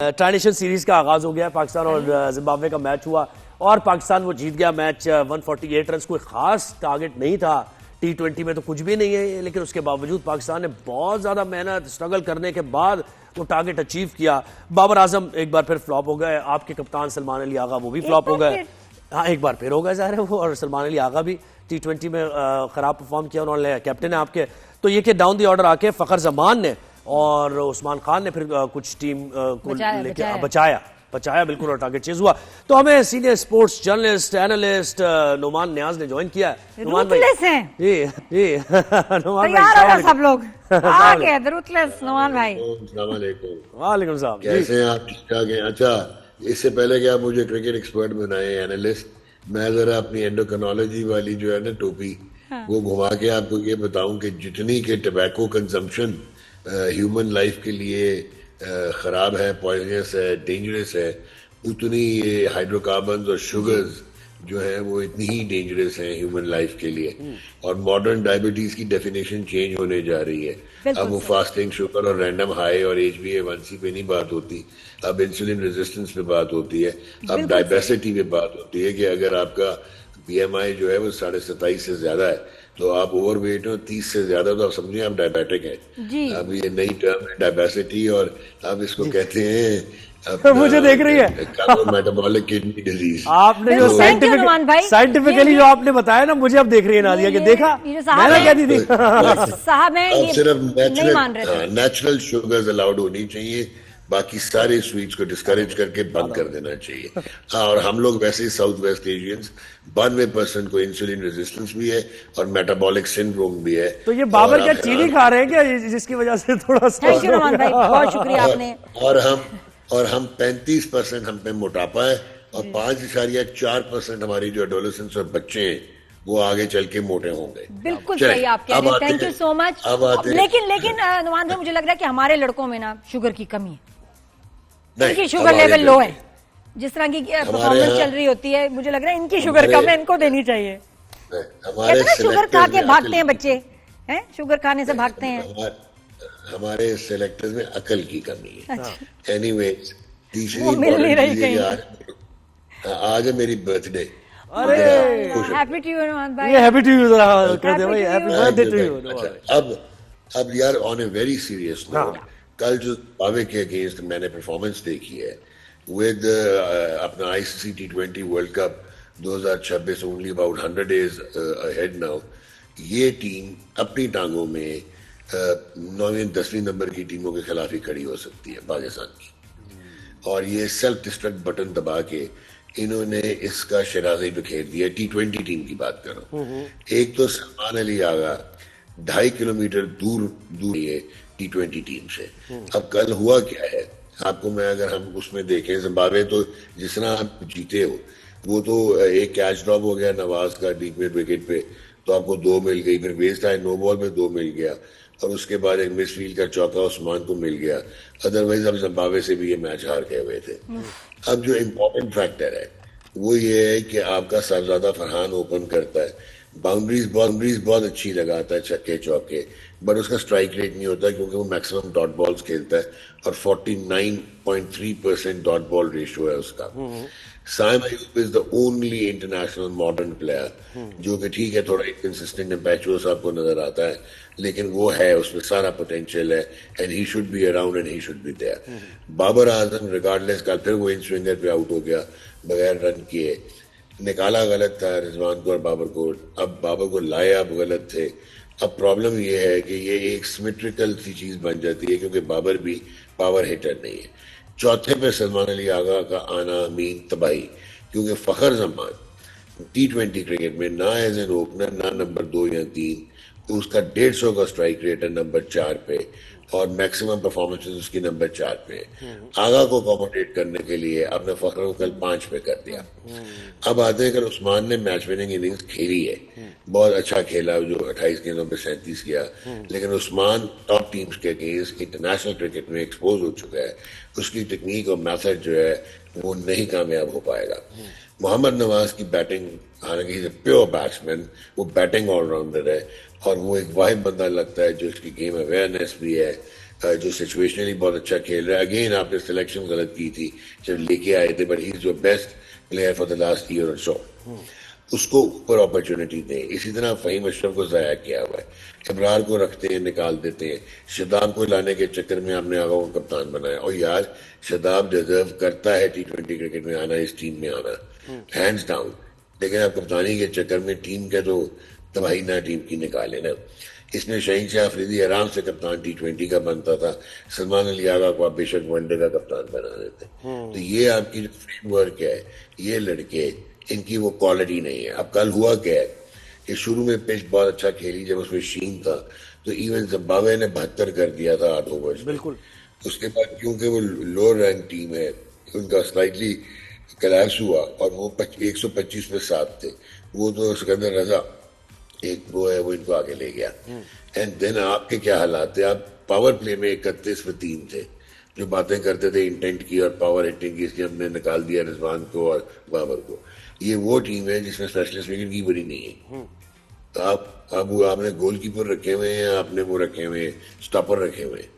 Transition series का आगाज हो गया। पाकिस्तान और जिम्बाब्वे का मैच हुआ और पाकिस्तान वो जीत गया मैच 148 रन। कोई खास टारगेट नहीं था, T20 में तो कुछ भी नहीं है, लेकिन उसके बावजूद पाकिस्तान ने बहुत ज्यादा मेहनत स्ट्रगल करने के बाद वो टारगेट अचीव किया। बाबर आजम एक बार फिर फ्लॉप हो गए, आपके कप्तान सलमान अली आगा वो भी फ्लॉप हो गए। हाँ, एक बार फिर हो गए ज़ाहिर है वो, और सलमान अली आगा भी T20 में खराब परफॉर्म किया उन्होंने, कैप्टन है आपके। तो ये कि डाउन द ऑर्डर आके फखर जमान ने और उस्मान खान ने फिर कुछ टीम को लेके बचाया बिल्कुल, और टारगेट चेज हुआ। तो हमें senior sports journalist analyst Numan Niaz ने ज्वाइन किया है। नुमान भाई जी नुमान भाई सब लोग आ गए रूथलेस। नुमान भाई वालेकुम सलाम, कैसे हैं आप? ठीक ठाक हैं? अच्छा, इससे पहले कि आप मुझे क्रिकेट एक्सपर्ट बनाए एनालिस्ट, मैं जरा अपनी एंडोक्रिनोलॉजी वाली जो है ना टोपी वो घुमा के आपको ये बताऊं कि जितनी के टबैको कंजम्पशन ह्यूमन लाइफ के लिए खराब है, पॉइजनस है, डेंजरस है, उतनी ये हाइड्रोकार्बन्स और शुगर्स जो है वो इतनी ही डेंजरस है ह्यूमन लाइफ के लिए। और मॉडर्न डायबिटीज की डेफिनेशन चेंज होने जा रही है। अब वो फास्टिंग शुगर और रैंडम हाई और HbA1c पे नहीं बात होती, अब इंसुलिन रेजिस्टेंस पे बात होती है, अब डायबेसिटी पे बात होती है कि अगर आपका BMI जो है वो 27.5 से ज्यादा है तो आप ओवरवेट हो, 30 से ज्यादा तो आप समझिए आप डायबिटिक है। अब ये नई टर्म है डायबेसिटी, और अब इसको कहते हैं मुझे देख रही है मेटाबॉलिक किडनी डिजीज। आपने जो साइंटिफिकली जो आपने बताया ना, मुझे अब देख रही है नादिया कि देखा मैंने क्या दी थी साहब अब सिर्फ नेचुरल शुगर्स अलाउड होनी चाहिए, बाकी सारे स्वीट्स को डिस्करेज करके बंद कर देना चाहिए। हाँ, और हम लोग वैसे ही साउथ वेस्ट एशियंस 92% को इंसुलिन रेजिस्टेंस भी है और मेटाबॉलिक सिंड्रोम भी है। तो ये बाबर क्या चीनी खा रहे हैं क्या, जिसकी वजह से थोड़ा थैंक यू नुमान भाई, बहुत शुक्रिया आपने। और हम 35% हम पे मोटापा है और 5.4% हमारी जो एडोलेसेंस और बच्चे हैं वो आगे चल के मोटे होंगे। बिल्कुल सही आप कह रहे हैं, थैंक यू सो मच। लेकिन नुमान भाई मुझे लग रहा है कि हमारे लड़कों में ना शुगर की कमी है, इनकी शुगर लेवल लो है। जिस तरह की परफॉर्मेंस चल रही होती है, मुझे लग रहा है इनकी शुगर कम है, इनको देनी चाहिए। कितना शुगर खा के भागते हैं बच्चे, हैं शुगर खाने से भागते हैं। हमारे सिलेक्टर्स में अकल की कमी है। एनीवेज, तीसरी मिल नहीं रही कहीं। आज है मेरी बर्थडे। अरे हैप्पी टू यू नुमान भाई, ये हैप्पी टू यू कर दे भाई, हैप्पी बर्थडे टू यू। अब यार on a very serious note, कल जो जिम्बाब्वे के अगेंस्ट मैंने परफॉर्मेंस देखी है विद अपना ICC T20 world cup 2026 only about 100 days ahead now, ये टीम अपनी टांगों में 9वीं 10वीं नंबर की टीमों के खिलाफ ही खड़ी हो सकती है पाकिस्तान की। और ये सेल्फ डिस्ट्रक्ट बटन दबा के इन्होंने इसका शराज़ी बिखेर दिया। T20 टीम की बात कर रहा हूँ। एक तो सलमान अली आगा 2.5 किलोमीटर दूर है T20 टीम से। अब कल हुआ क्या है आपको मैं अगर हम उसमें देखें, जिम्बाब्वे तो जिस तरह आप जीते हो, वो तो एक कैच ड्रॉप हो गया नवाज का डीप मिड विकेट पे, तो आपको 2 मिल गई, फिर वेस्ट आए नो बॉल में 2 मिल गया, और उसके बाद एक मिसफील्ड का चौका उस्मान को मिल गया। अदरवाइज अब जिम्बाब्वे से भी ये मैच हार गए हुए थे। अब जो इम्पोर्टेंट फैक्टर है वो ये है कि आपका साहबजादा फरहान ओपन करता है, बाउंड्रीज बहुत अच्छी लगाता है, छक्के चौके, बट उसका स्ट्राइक रेट नहीं होता क्योंकि वो मैक्सिमम डॉट बॉल्स खेलता है और 49.3% डॉट बॉल रेशियो है उसका। Saim Ayub is the only international modern player जो कि ठीक है थोड़ा इनकंसिस्टेंट इम्पैचुअस आपको नजर आता है, लेकिन वो है, उसमें सारा पोटेंशियल है and he should be around and he should be there. Babar Azam regardless, कल फिर वो इन स्विंगर पे आउट हो गया बगैर रन किए, निकाला गलत था रिजवान को और बाबर को, अब बाबर को लाया अब गलत थे। अब प्रॉब्लम ये है कि ये एक सिमेट्रिकल सी चीज बन जाती है क्योंकि बाबर भी पावर हिटर नहीं है। चौथे पे सलमान अली आगा का आना मीन तबाही, क्योंकि फखर जमान T20 क्रिकेट में ना एज एन ओपनर ना नंबर 2 या 3, तो उसका 150 का स्ट्राइक रेट है नंबर 4 पे और मैक्सिमम परफॉर्मेंसेस उसकी नंबर 4 पे। आगा को अकोमोडेट करने के लिए आपने फखर को कल 5 पे कर दिया। अब आते हैं कि उस्मान ने मैच विनिंग इनिंग्स खेली है, बहुत अच्छा खेला, जो 28 गेंदों पे 37 किया, लेकिन उस्मान टॉप टीम्स के अगेंस्ट इंटरनेशनल क्रिकेट में एक्सपोज हो चुका है, उसकी टेक्निक और मेथड जो है वो नहीं कामयाब हो पाएगा। मोहम्मद नवाज की बैटिंग, हालांकि प्योर बैट्समैन, वो बैटिंग ऑलराउंडर है और वो एक वाहिद बंदा लगता है जो इसकी गेम अवेयरनेस भी है, जो सिचुएशनली बहुत अच्छा खेल रहा है। अगेन आपने सिलेक्शन गलत की थी जब लेके आए थे, but he is your best player for the last year और सो। उसको ऊपर अपॉर्चुनिटी दें। इसी तरह फहीम अशरफ को जाया किया हुआ है, इब्रार को रखते हैं, निकाल देते हैं। शदाब को लाने के चक्कर में आपने आगा को कप्तान बनाया, और यार शदाब डिजर्व करता है T20 क्रिकेट में आना, इस टीम में आना, हैंड्स डाउन। लेकिन आप कप्तानी के चक्कर में टीम का तो तबाही ना टीम की निकाले ना। इसमें शहीन शाह अफरीदी आराम से कप्तान T20 का बनता था, सलमान अली आगा को आप बेशक वनडे का कप्तान बना देते। तो ये आपकी जो फ्रेमवर्क है, ये लड़के, इनकी वो क्वालिटी नहीं है। अब कल हुआ क्या है कि शुरू में पिच बहुत अच्छा खेली, जब उसमें शीन था तो इवन जिम्बाब्वे ने 72 कर दिया था 8 ओवर्स। बिल्कुल। उसके बाद क्योंकि वो लोअर रैंक टीम है, उनका स्लाइटली कलैप्स हुआ और वो 125 पे 7 थे। वो तो सिकंदर रजा एक वो है, वो इनको आगे ले गया। एंड देन आपके क्या हालात थे, आप पावर प्ले में 31 पे 3 थे, जो बातें करते थे इंटेंट की और पावर हिटिंग की, इसलिए हमने निकाल दिया रिजवान को और बाबर को। ये वो टीम है जिसमें स्पेशलिस्ट विकेट कीपर ही नहीं है। तो आपने गोलकीपर रखे हुए हैं, आपने वो रखे हुए हैं, स्टॉपर रखे हुए हैं।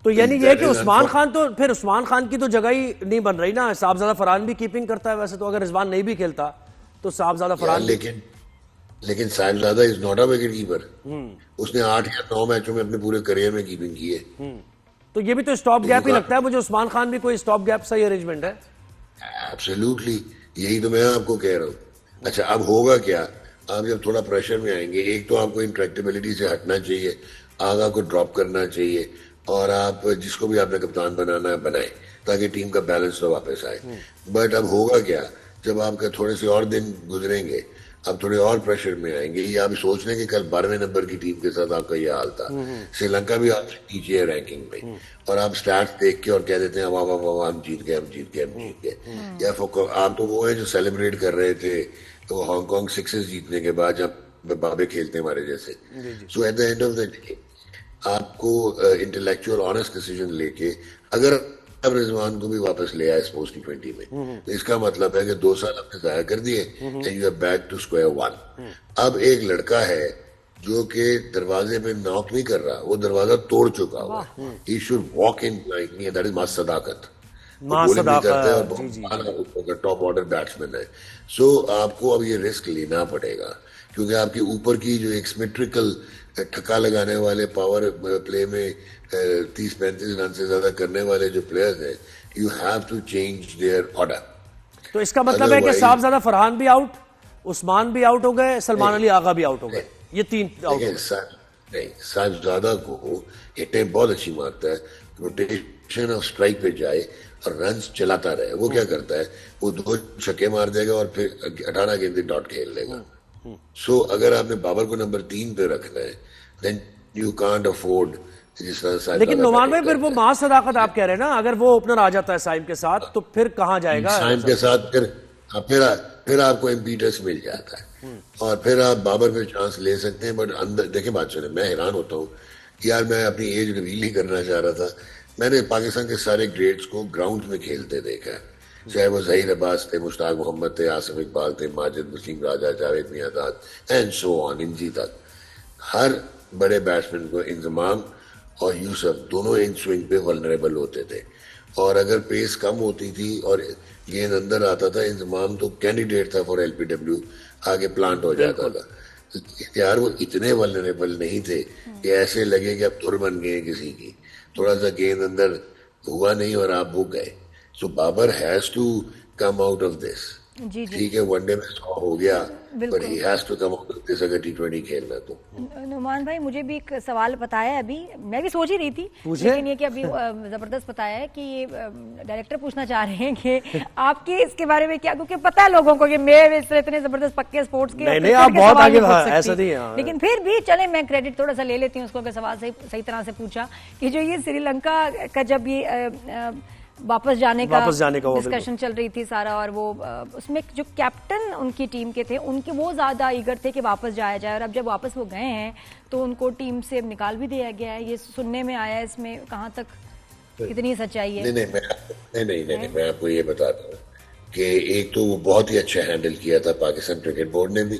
तो यानी ये कि उस्मान खान, तो फिर उस्मान खान की तो जगह ही नहीं बन रही ना। साहबजादा फरहान भी कीपिंग करता है वैसे तो, अगर रिजवान नहीं भी खेलता तो साहबजादा फरहान। लेकिन Sahibzada is not a wicket keeper. उसने 8 या 9 मैचों में अपने पूरे करियर में कीपिंग की है। तो ये भी तो स्टॉप गैप ही लगता है मुझे। उस्मान खान भी कोई स्टॉप गैप सही अरेंजमेंट है। एब्सोल्युटली, यही तो मैं आपको कह रहा हूँ। अच्छा, अब होगा क्या, आप जब थोड़ा प्रेशर में आएंगे, एक तो आपको इंट्रैक्टेबिलिटी से हटना चाहिए, आगा को ड्रॉप करना चाहिए, और आप जिसको भी आपने कप्तान बनाना है बनाए, ताकि टीम का बैलेंस तो वापस आए। बट अब होगा क्या, जब आपके थोड़े से और दिन गुजरेंगे, अब थोड़े और प्रेशर में आएंगे। ये आप सोच लें कि कल 12वें नंबर की टीम के साथ आपका ये हाल था। श्रीलंका भी आपसे नीचे है रैंकिंग में, और आप स्टैट्स देख के और कह देते हैं वाह वाह वाह हम जीत गए, हम जीत गए, हम जीत गए। या आप तो वो है जो सेलिब्रेट कर रहे थे तो हांगकांग 6 जीतने के बाद, जब बाबे खेलते हमारे जैसे। So at the end of the day आपको इंटेलेक्चुअल ऑनेस्ट डिसीजन लेके, अगर अब रिजवान को भी वापस ले आए स्पोर्ट्स T20 में, तो इसका मतलब है कि 2 साल आपने जाया कर दिए and you are back to square one. अब एक लड़का है जो कि दरवाजे पे नॉक नहीं कर रहा, वो दरवाजा तोड़ चुका हुआ है। He should walk in like me, that is मां सदाकत। टॉप ऑर्डर बैट्समैन है। सो आपको अब ये रिस्क लेना पड़ेगा, क्योंकि आपके ऊपर की जो एक सिमेट्रिकल ठक्का लगाने वाले, पावर प्ले में 30-35 रन से ज्यादा करने वाले जो प्लेयर्स हैं, you have to change their order. तो इसका मतलब है कि साहबजादा फरहान भी आउट, उस्मान भी आउट हो गए, सलमान अली आगा भी आउट हो गए, ये 3 आउट। नहीं, साहबजादा को हिटें बहुत अच्छी मारता है, रोटेशन ऑफ स्ट्राइक पे जाए और रन चलाता रहे। वो क्या करता है, वो 2 छक्के मार देगा और फिर 18 गेंदे डॉट खेल लेगा। सो अगर आपने बाबर को नंबर 3 पे रखना है, देन यू कांट अफोर्ड जिस तरह। लेकिन नुमान भाई, फिर वो मां सदाकत आप कह रहे हैं ना, अगर वो ओपनर आ जाता है साइम के साथ, तो फिर कहां जाएगा साइम के साथ? फिर आपको इम्पीटस मिल जाता है, और फिर आप बाबर पे चांस ले सकते हैं। बट अंदर देखें, बात सुने, मैं हैरान होता हूँ यार, मैं अपनी एज रिवील नहीं करना चाह रहा था। मैंने पाकिस्तान के सारे ग्रेड्स को ग्राउंड में खेलते देखा है, चाहे वो जहीर अब्बास थे, मुश्ताक मोहम्मद थे, आसिफ इकबाल थे, Majid Wasim Raja, Javed Miandad and so on, Inzi तक। हर बड़े बैट्समैन को इंजमाम और यूसुफ दोनों इन स्विंग पे वल्नरेबल होते थे, और अगर पेस कम होती थी और गेंद अंदर आता था, इंजमाम तो कैंडिडेट था फॉर LPW, आगे प्लांट हो जाता था। यार वो इतने वल्नरेबल नहीं थे कि ऐसे लगे कि अब तुर बन गए किसी की, थोड़ा सा गेंद अंदर हुआ नहीं और आप भूख गए। So Babar has to come out of this. ठीक है, वनडे में 100 हो गया, but he has to come out of this अगर T20 खेलना तो। नुमान भाई, मुझे भी एक सवाल बताया है, अभी मैं भी सोच ही रही थी, लेकिन ये कि अभी जबरदस्त बताया है कि डायरेक्टर पूछना चाह रहे हैं कि आपके इसके बारे में क्या, क्योंकि पता है लोगों को कि मैं इतने जबरदस्त पक्के स्पोर्ट्स के, नहीं आप बहुत आगे, ऐसा नहीं है। लेकिन फिर भी चले, मैं क्रेडिट थोड़ा सा ले लेती हूँ उसको कि सवाल सही तरह से पूछा कि जो ये श्रीलंका का जब ये वापस जाने का डिस्कशन चल रही थी सारा, और वो उसमें जो कैप्टन उनकी टीम के थे, उनके वो ज्यादा ईगर थे कि वापस जाया जाए, और अब जब वापस वो गए हैं तो उनको टीम से निकाल भी दिया गया है। ये सुनने में आया है, इसमें कहां तक कितनी सच्चाई है? नहीं, मैं आपको ये बताता हूँ कि एक तो वो बहुत ही अच्छा हैंडल किया था पाकिस्तान क्रिकेट बोर्ड ने भी,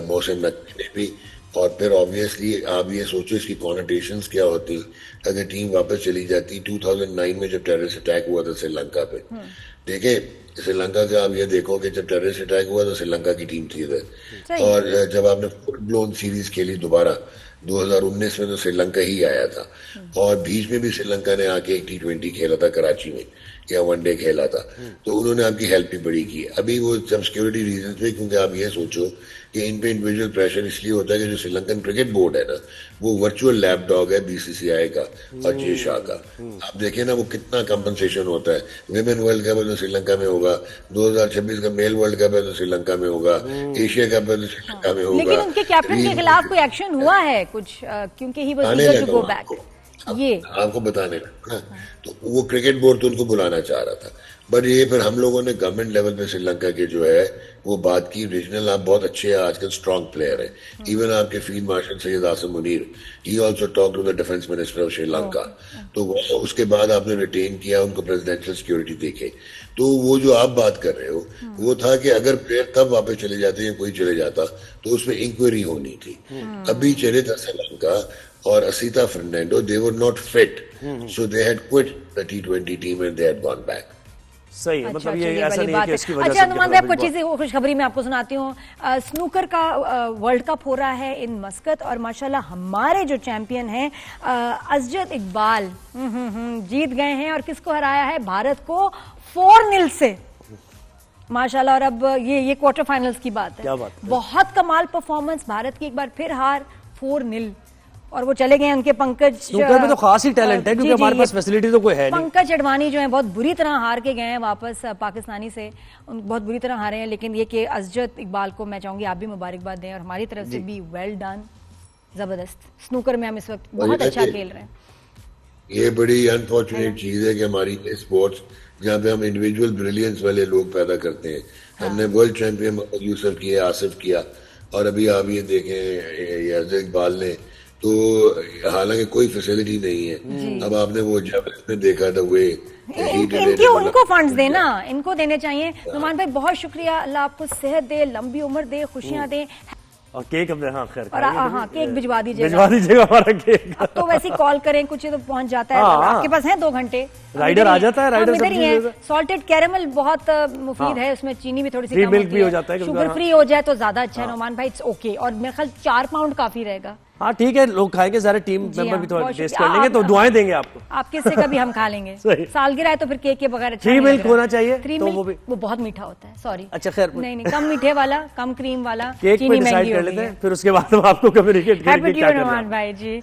मोहसिन नकवी ने भी, और फिर ऑब्वियसली आप ये सोचो इसकी कॉनोटेशंस क्या होती अगर टीम वापस चली जाती 2009 में जब टेररिस्ट अटैक हुआ था श्रीलंका पे। देखे श्रीलंका का आप ये देखो कि जब टेररिस्ट अटैक हुआ तो श्रीलंका की टीम थी इधर, और जब आपने फुल ब्लोन सीरीज खेली दोबारा 2019 में तो श्रीलंका ही आया था, और बीच में भी श्रीलंका ने आके एक T20 खेला था कराची में या वनडे खेला था, तो उन्होंने आपकी हेल्प भी बड़ी की। अभी वो सब सिक्योरिटी रीजन पे, क्योंकि आप ये सोचो कि इन पे इंडिविजुअल प्रेशर इसलिए होता है कि जो श्रीलंकन क्रिकेट बोर्ड है ना वो वर्चुअल लैप डॉग है BCCI का और जे शाह का। आप देखें ना वो कितना कंपनसेशन होता है। विमेन वर्ल्ड कप है तो श्रीलंका में होगा, 2026 का मेल वर्ल्ड कप है तो श्रीलंका में होगा, एशिया कप है तो श्रीलंका में होगा। लेकिन उनके कैप्टन के खिलाफ कोई एक्शन हुआ है कुछ, क्योंकि he was eager to go back. ये आपको बताने लगा, तो वो क्रिकेट बोर्ड तो उनको बुलाना चाह रहा था, बट ये फिर हम लोगों ने गवर्नमेंट लेवल पे श्रीलंका के जो है वो बात की। रीजनल आप बहुत अच्छे हैं, आजकल स्ट्रॉन्ग प्लेयर है। इवन आपके field marshal Syed Asim Munir, he also talk to the defence minister of Sri Lanka. तो उसके बाद आपने रिटेन किया उनको, प्रेसिडेंशियल सिक्योरिटी देके। तो वो जो आप बात कर रहे हो वो था कि अगर प्लेयर तब वापस चले जाते या कोई चले जाता तो उसमें इंक्वायरी होनी थी। अभी चले था श्रीलंका और Asitha Fernando, they were not fit, so they had quit the T20 team and they had gone back. सही है, मतलब ये चलिए, ऐसा बड़ी नहीं है बात कि है। इसकी वजह से अच्छा अनुमान भाई, आपको चीजें खुशखबरी मैं आपको सुनाती हूँ। स्नूकर का वर्ल्ड कप हो रहा है इन मस्कत, और माशाल्लाह हमारे जो चैंपियन हैं अजद इकबाल जीत गए हैं, और किसको हराया है? भारत को 4-0 से माशाल्लाह। और अब ये क्वार्टर फाइनल्स की बात है। क्या बात है? बहुत कमाल परफॉर्मेंस भारत की, एक बार फिर हार 4-0, और वो चले गए उनके पंकज। स्नूकर में तो खास ही टैलेंट है, क्योंकि हमारे पास फैसिलिटी तो कोई है नहीं। पंकज अडवाणी जो है बहुत बुरी तरह हार के गए हैं वापस पाकिस्तानी से, बहुत बुरी तरह हारे हैं। लेकिन ये कि अजद इकबाल को मैं चाहूंगी आप भी मुबारकबाद दें, और हमारी तरफ से भी वेल डन, जबरदस्त। स्नूकर में हम इस वक्त बहुत अच्छा खेल रहे हैं। ये बड़ी अनफॉर्चुनेट चीज है कि हमारी स्पोर्ट्स जहाँ पे हम इंडिविजुअल ब्रिलियंस वाले लोग पैदा करते हैं। हमने वर्ल्ड चैंपियन मोहम्मद यूसुफ किया, आसिफ किया, और अभी आप ये देखें अजद इकबाल ने, तो हालांकि कोई फैसिलिटी नहीं है। अब आपने वो जब में देखा था वे उनको फंड्स देना, इनको देने चाहिए। नुमान भाई बहुत शुक्रिया, अल्लाह आपको सेहत दे, लंबी उम्र दे, खुशियां दे। और केक अपने, हाँ खैर, और हाँ केक भिजवा दीजिएगा, भिजवा दीजिएगा हमारा केक। अब तो वैसे कॉल करें कुछ तो पहुंच जाता है। आपके पास है 2 घंटे, राइडर आ जाता है, राइडर इधर ही है। सॉल्टेड कैरेमल बहुत मुफीद है, उसमें चीनी भी थोड़ी सी कम होती है, शुगर फ्री हो जाए तो ज्यादा अच्छा है। नुमान भाई इट्स ओके, और मेरे ख्याल 4 पाउंड काफी रहेगा। हाँ ठीक है, लोग खाएंगे, सारे टीम मेंबर भी थोड़ा टेस्ट कर लेंगे, तो दुआएं देंगे आपको। आपके से कभी हम खा लेंगे। सालगिरह है तो फिर केक के बगैर अच्छा 3 मिल्क होना चाहिए, 3 तो मिल्क वो बहुत मीठा होता है। सॉरी, अच्छा खैर, नहीं कम मीठे वाला, कम क्रीम वाला, केक पे डिसाइड कर लेते हैं, फिर उसके बाद हम आपको कम्युनिकेट करेंगे क्या करना है। भाई जी।